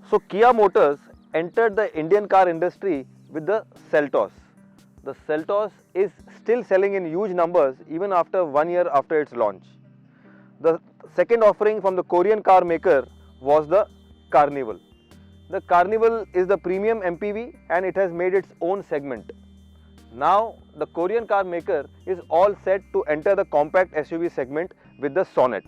So Kia Motors entered the Indian car industry with the Seltos. The Seltos is still selling in huge numbers even after 1 year after its launch. The second offering from the Korean car maker was the Carnival. The Carnival is the premium MPV and it has made its own segment. Now the Korean car maker is all set to enter the compact SUV segment with the Sonet.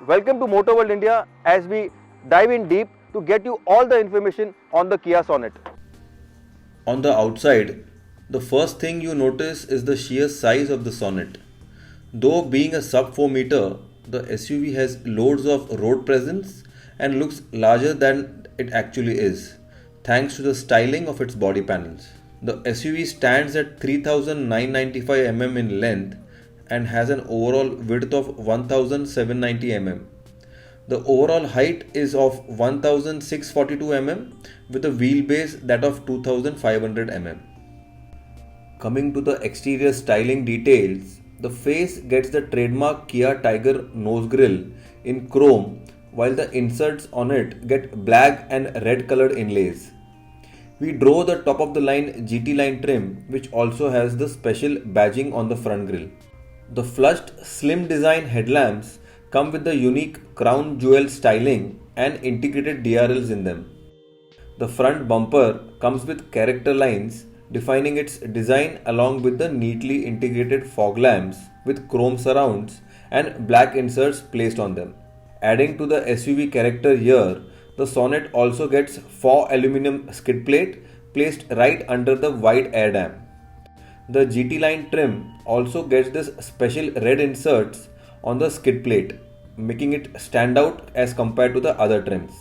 Welcome to Motor World India as we dive in deep to get you all the information on the Kia Sonet. On the outside, the first thing you notice is the sheer size of the Sonet. Though being a sub 4 meter, the SUV has loads of road presence and looks larger than it actually is, thanks to the styling of its body panels. The SUV stands at 3995 mm in length and has an overall width of 1790 mm. The overall height is of 1642 mm with a wheelbase that of 2500 mm. Coming to the exterior styling details, the face gets the trademark Kia Tiger nose grille in chrome while the inserts on it get black and red colored inlays. We drove the top of the line GT line trim which also has the special badging on the front grille. The flushed slim design headlamps come with the unique crown jewel styling and integrated DRLs in them. The front bumper comes with character lines defining its design along with the neatly integrated fog lamps with chrome surrounds and black inserts placed on them. Adding to the SUV character here, the Sonet also gets 4 aluminum skid plate placed right under the wide air dam. The GT line trim also gets this special red inserts on the skid plate, making it stand out as compared to the other trims.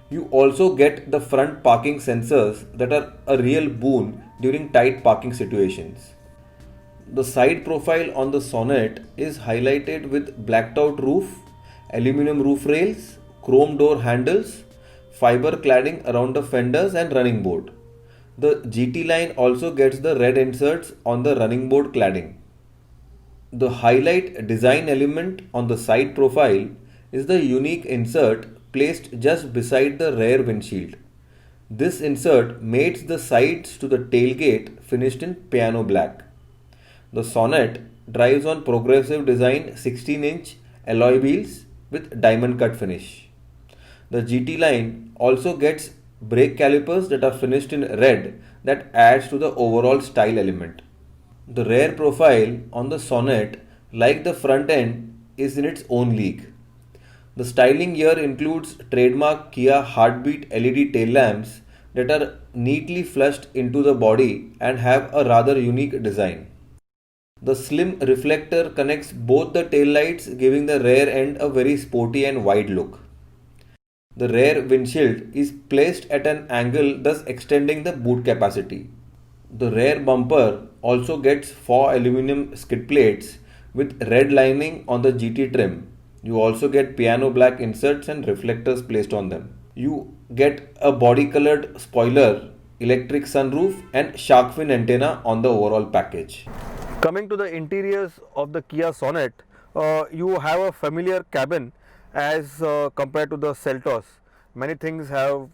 You also get the front parking sensors that are a real boon during tight parking situations. The side profile on the Sonet is highlighted with blacked out roof, aluminum roof rails, chrome door handles, fiber cladding around the fenders and running board. The GT line also gets the red inserts on the running board cladding. The highlight design element on the side profile is the unique insert placed just beside the rear windshield. This insert mates the sides to the tailgate finished in piano black. The Sonet drives on progressive design 16-inch alloy wheels with diamond cut finish. The GT line also gets brake calipers that are finished in red that adds to the overall style element. The rear profile on the Sonet, like the front end, is in its own league. The styling here includes trademark Kia Heartbeat LED tail lamps that are neatly flushed into the body and have a rather unique design. The slim reflector connects both the tail lights, giving the rear end a very sporty and wide look. The rear windshield is placed at an angle, thus extending the boot capacity. The rear bumper also gets 4 aluminum skid plates with red lining on the GT trim. You also get piano black inserts and reflectors placed on them. You get a body colored spoiler, electric sunroof and shark fin antenna on the overall package. Coming to the interiors of the Kia Sonet, you have a familiar cabin as compared to the Seltos. Many things have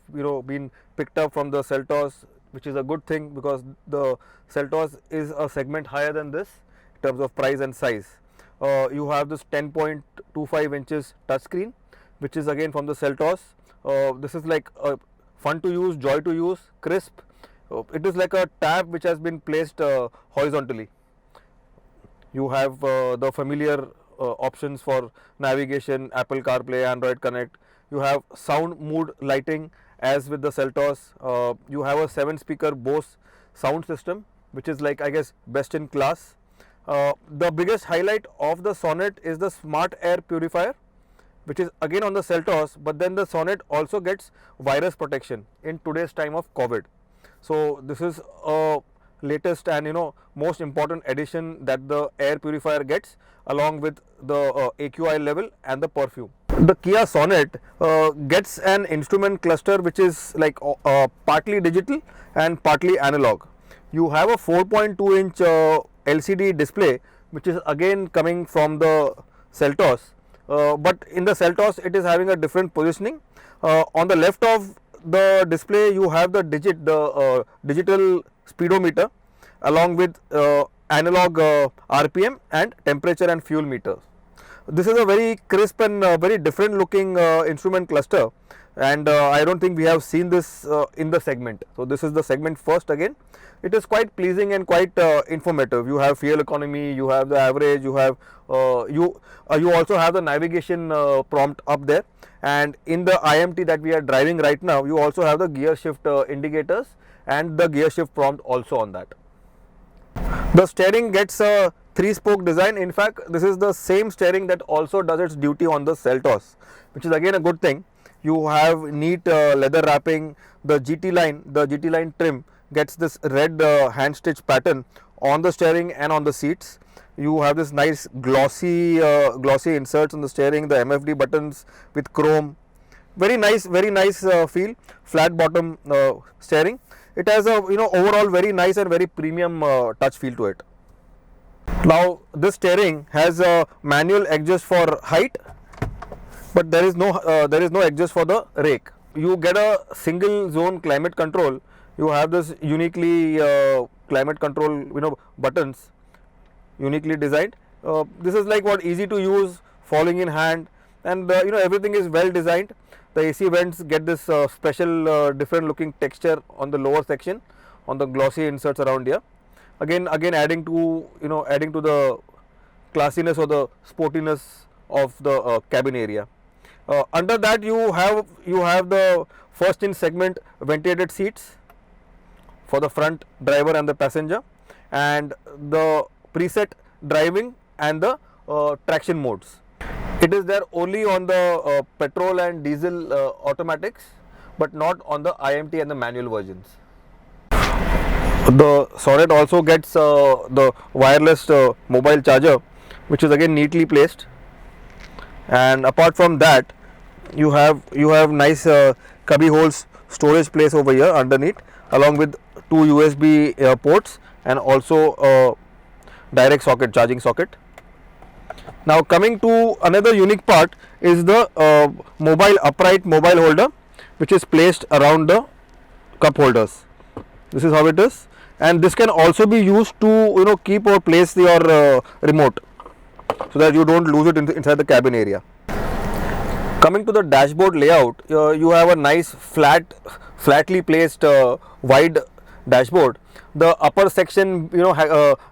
been picked up from the Seltos, which is a good thing because the Seltos is a segment higher than this in terms of price and size. You have this 10.25 inches touchscreen, which is again from the Seltos. This is like fun to use, joy to use, crisp. It is like a tab which has been placed horizontally. You have the familiar options for navigation, Apple CarPlay, Android Connect. You have sound mood lighting as with the Seltos. You have a 7-speaker Bose sound system, which is like, I guess, best in class. The biggest highlight of the Sonet is the smart air purifier, which is again on the Seltos, but then the Sonet also gets virus protection in today's time of COVID. So this is a latest and most important addition that the air purifier gets along with the AQI level and the perfume. The Kia Sonet gets an instrument cluster which is like partly digital and partly analog. You have a 4.2 inch LCD display which is again coming from the Seltos, but in the Seltos it is having a different positioning. On the left of the display you have the digital speedometer along with analog RPM and temperature and fuel meter. This is a very crisp and very different looking instrument cluster, and I don't think we have seen this in the segment. So this is the segment first again. It is quite pleasing and quite informative. You have fuel economy, you have the average, you have you also have the navigation prompt up there, and in the IMT that we are driving right now you also have the gear shift indicators and the gear shift prompt also on that. The steering gets a 3-spoke design. In fact, this is the same steering that also does its duty on the Seltos, which is again a good thing. You have neat leather wrapping. The GT line trim gets this red hand stitch pattern on the steering and on the seats. You have this nice glossy inserts on the steering, the MFD buttons with chrome. Very nice feel. Flat bottom steering. It has a overall very nice and very premium touch feel to it. Now this steering has a manual adjust for height, but there is no adjust for the rake. You get a single zone climate control. You have this uniquely climate control buttons, uniquely designed. This is like what, easy to use, falling in hand, and everything is well designed. The AC vents get this special different looking texture on the lower section on the glossy inserts around here. Again adding to the classiness or the sportiness of the cabin area. Under that you have the first in segment ventilated seats for the front driver and the passenger, and the preset driving and the traction modes. It is there only on the petrol and diesel automatics, but not on the IMT and the manual versions. The Sonet also gets the wireless mobile charger, which is again neatly placed, and apart from that you have nice cubby holes storage place over here underneath, along with 2 USB ports and also a direct socket, charging socket. Now coming to another unique part is the upright mobile holder, which is placed around the cup holders. This is how it is, and this can also be used to keep or place your remote, so that you don't lose it inside the cabin area. Coming to the dashboard layout, you have a nice flatly placed wide dashboard. The upper section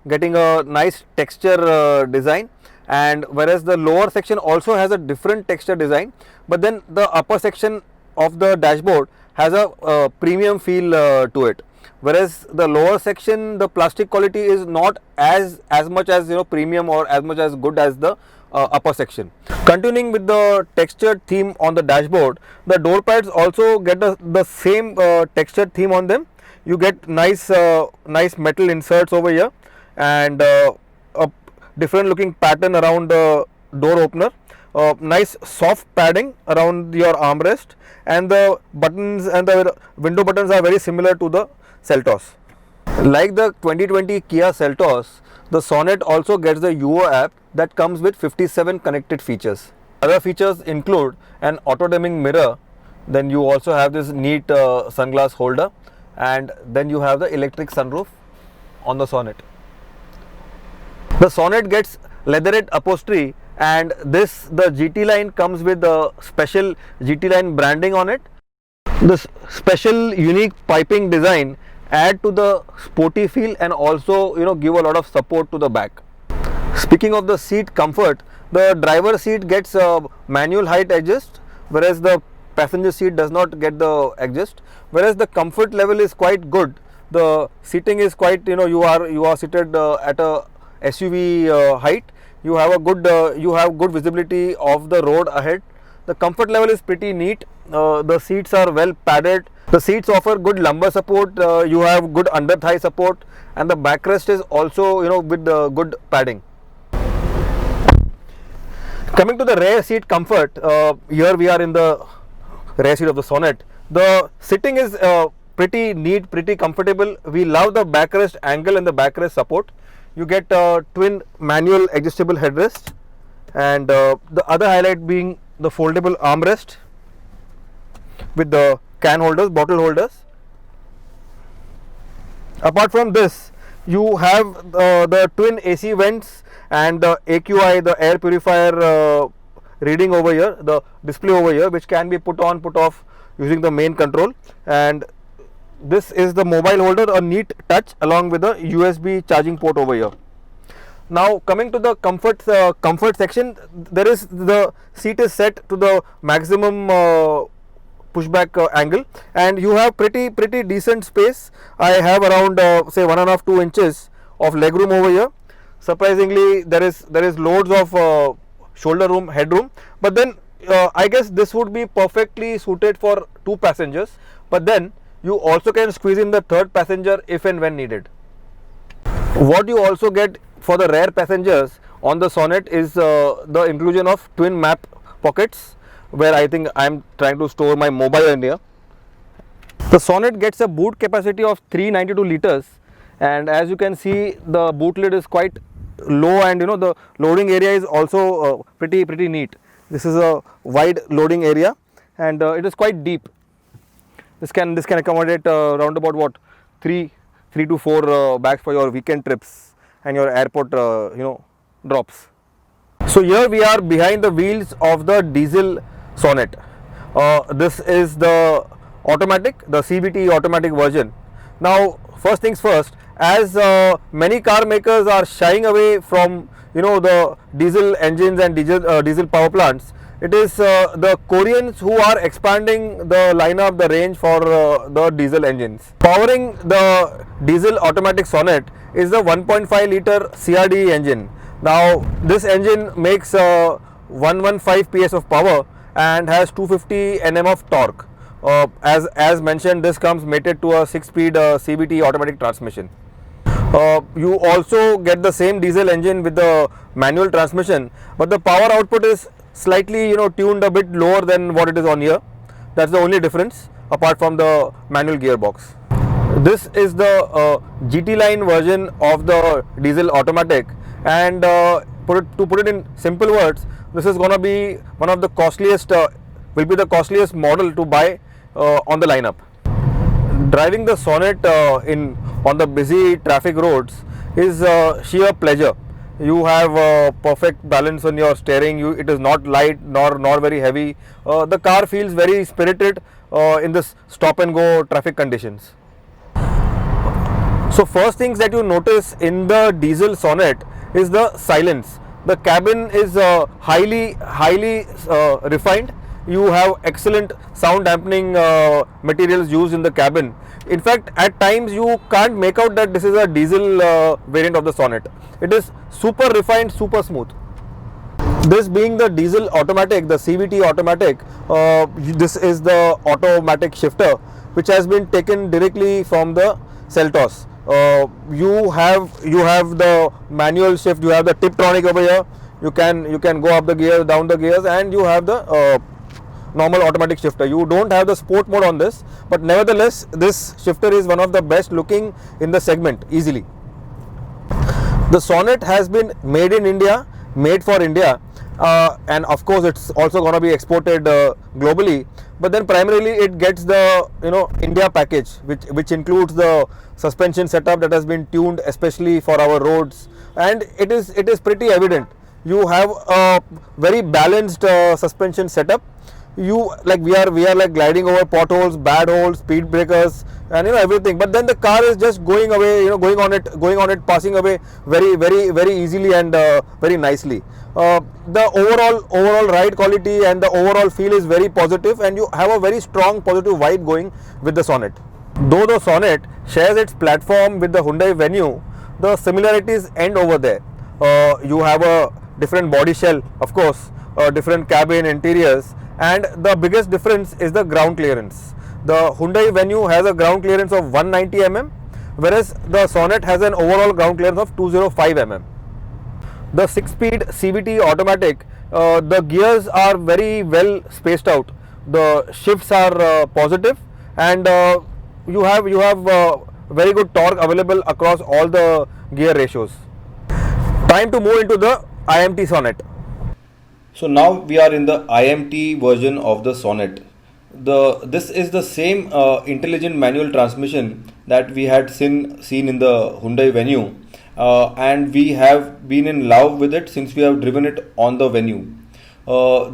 getting a nice texture design, and whereas the lower section also has a different texture design, but then the upper section of the dashboard has a premium feel to it, whereas the lower section, the plastic quality is not as much as premium or as much as good as the upper section. Continuing with the textured theme on the dashboard, the door pads also get the same textured theme on them. You get nice metal inserts over here, and a different looking pattern around the door opener. Nice soft padding around your armrest, and the buttons and the window buttons are very similar to the Seltos. Like the 2020 Kia Seltos, the Sonet also gets the UO app that comes with 57 connected features. Other features include an auto dimming mirror, then you also have this neat sunglass holder, and then you have the electric sunroof on the Sonet. The Sonet gets leatherette upholstery, and the GT line comes with a special GT line branding on it. This special unique piping design add to the sporty feel and also give a lot of support to the back. Speaking of the seat comfort, the driver seat gets a manual height adjust, whereas the passenger seat does not get the adjust. Whereas the comfort level is quite good. The seating is quite you are seated at a SUV height. You have good visibility of the road ahead. The comfort level is pretty neat. The seats are well padded. The seats offer good lumbar support. You have good under thigh support, and the backrest is also with good padding. Coming to the rear seat comfort, here we are in the rear seat of the Sonet. The sitting is pretty neat, pretty comfortable. We love the backrest angle and the backrest support. you get twin manual adjustable headrest, and the other highlight being the foldable armrest with the can holders, bottle holders. Apart from this, you have the twin AC vents and the AQI, the air purifier reading over here, the display over here, which can be put on, put off using the main control. And this is the mobile holder, a neat touch, along with the USB charging port over here. Now coming to the comfort section, there is the seat is set to the maximum pushback angle, and you have pretty decent space. I have around say 1.5-2 inches of leg room over here. Surprisingly, there is loads of shoulder room, headroom, but then I guess this would be perfectly suited for 2 passengers, but then you also can squeeze in the third passenger if and when needed. What you also get for the rear passengers on the Sonet is the inclusion of twin map pockets, where I think I am trying to store my mobile in here. The Sonet gets a boot capacity of 392 liters, and as you can see, the boot lid is quite low, and the loading area is also pretty neat. This is a wide loading area, and it is quite deep. This can accommodate round about what 3 to 4 bags for your weekend trips and your airport drops. So here we are behind the wheels of the diesel Sonet. This is the automatic, the CVT automatic version. Now first things first, as many car makers are shying away from the diesel engines and diesel power plants, it is the Koreans who are expanding the lineup, the range for the diesel engines. Powering the diesel automatic Sonet is the 1.5 liter CRDE engine. Now this engine makes 115 PS of power and has 250 Nm of torque. As mentioned, this comes mated to a 6-speed CVT automatic transmission. You also get the same diesel engine with the manual transmission, but the power output is slightly tuned a bit lower than what it is on here. That's the only difference apart from the manual gearbox. This is the GT line version of the diesel automatic, and to put it in simple words, this is going to be one of the costliest, will be the costliest model to buy on the lineup. Driving the Sonet on the busy traffic roads is sheer pleasure. You have perfect balance on your steering. It is not light nor very heavy. The car feels very spirited in this stop and go traffic conditions. So first things that you notice in the diesel Sonet is the silence. The cabin is highly refined. You have excellent sound dampening materials used in the cabin. In fact, at times you can't make out that this is a diesel variant of the Sonet. It is super refined, super smooth. This being the diesel automatic, the CVT automatic, this is the automatic shifter which has been taken directly from the Seltos. You have the manual shift, you have the Tiptronic over here. You can go up the gears, down the gears, and you have the normal automatic shifter. You don't have the sport mode on this, but nevertheless this shifter is one of the best looking in the segment easily. The Sonet has been made in India, made for India, and of course it's also going to be exported globally, but then primarily it gets the India package, which includes the suspension setup that has been tuned especially for our roads, and it is pretty evident. You have a very balanced suspension setup. We are like gliding over potholes, bad holes, speed breakers, and everything. But then the car is just going away, going on it, passing away very easily and very nicely. The overall ride quality and the overall feel is very positive, and you have a very strong positive vibe going with the Sonet. Though the Sonet shares its platform with the Hyundai Venue, the similarities end over there. You have a different body shell, of course, different cabin interiors, and the biggest difference is the ground clearance. The Hyundai Venue has a ground clearance of 190 mm, whereas the Sonet has an overall ground clearance of 205 mm. The 6-speed CVT automatic, the gears are very well spaced out. The shifts are positive, and you have very good torque available across all the gear ratios. Time to move into the IMT Sonet. So now we are in the IMT version of the Sonet. This is the same intelligent manual transmission that we had seen in the Hyundai Venue, and we have been in love with it since we have driven it on the Venue.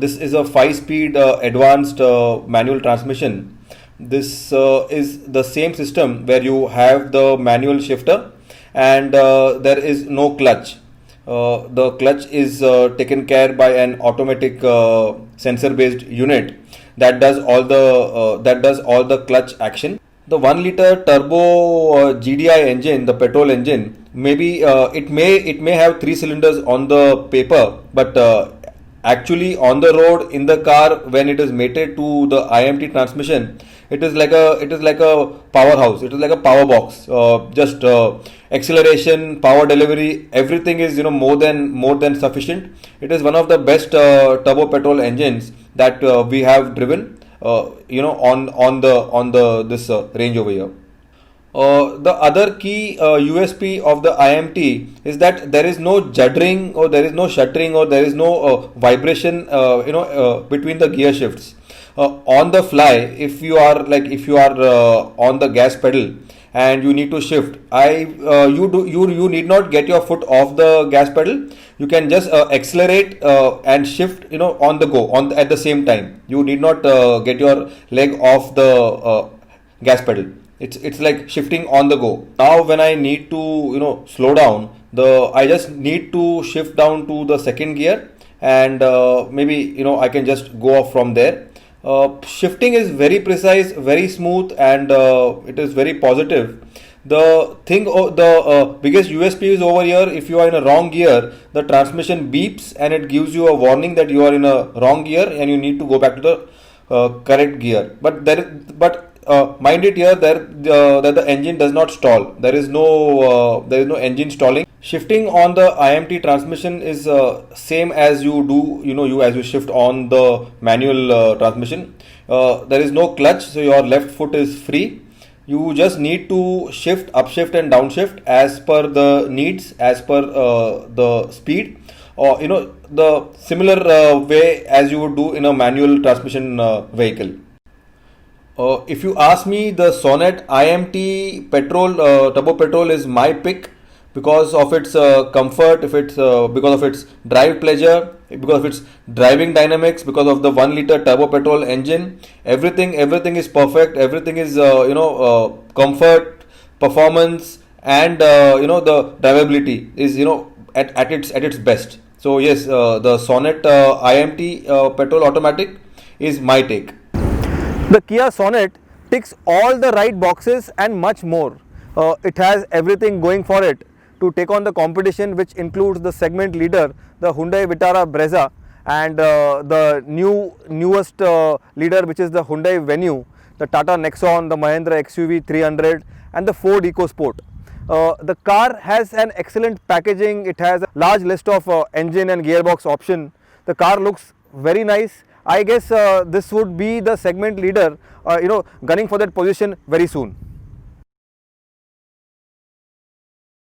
This is a 5-speed advanced manual transmission. This is the same system where you have the manual shifter and there is no clutch. The clutch is taken care by an automatic sensor-based unit that does all the clutch action. The 1 liter turbo GDI engine, the petrol engine, maybe it may have 3 cylinders on the paper, but actually on the road in the car when it is mated to the IMT transmission, it is like a powerhouse. It is like a power box. Just acceleration, power delivery, everything is more than sufficient. It is one of the best turbo petrol engines that we have driven. On this range over here. The other key USP of the IMT is that there is no juddering or there is no shuddering or there is no vibration between the gear shifts. On the fly, if you are on the gas pedal and you need to shift, you need not get your foot off the gas pedal. You can just accelerate and shift on the go at the same time. You need not get your leg off the gas pedal. It's like shifting on the go. Now when I need to slow down, I just need to shift down to the second gear and maybe I can just go off from there. Shifting is very precise, very smooth, and it is very positive. The biggest USP is over here. If you are in a wrong gear, the transmission beeps and it gives you a warning that you are in a wrong gear and you need to go back to the correct gear. But mind it here that the engine does not stall. There is no engine stalling. Shifting on the IMT transmission is same as you do as you shift on the manual transmission. There is no clutch, so your left foot is free. You just need to shift, upshift and downshift as per the needs, as per the speed, or the similar way as you would do in a manual transmission vehicle. If you ask me, the Sonet IMT turbo petrol is my pick because of its comfort, because of its drive pleasure, because of its driving dynamics, because of the 1 liter turbo petrol engine. Everything is perfect. Everything is comfort, performance, and the drivability is at its best. So yes, the Sonet IMT petrol automatic is my take. The Kia Sonet ticks all the right boxes and much more. It has everything going for it to take on the competition, which includes the segment leader, the Hyundai Vitara Brezza, and the newest leader, which is the Hyundai Venue, the Tata Nexon, the Mahindra XUV 300, and the Ford EcoSport. The car has an excellent packaging. It has a large list of engine and gearbox option. The car looks very nice. I guess this would be the segment leader, gunning for that position very soon.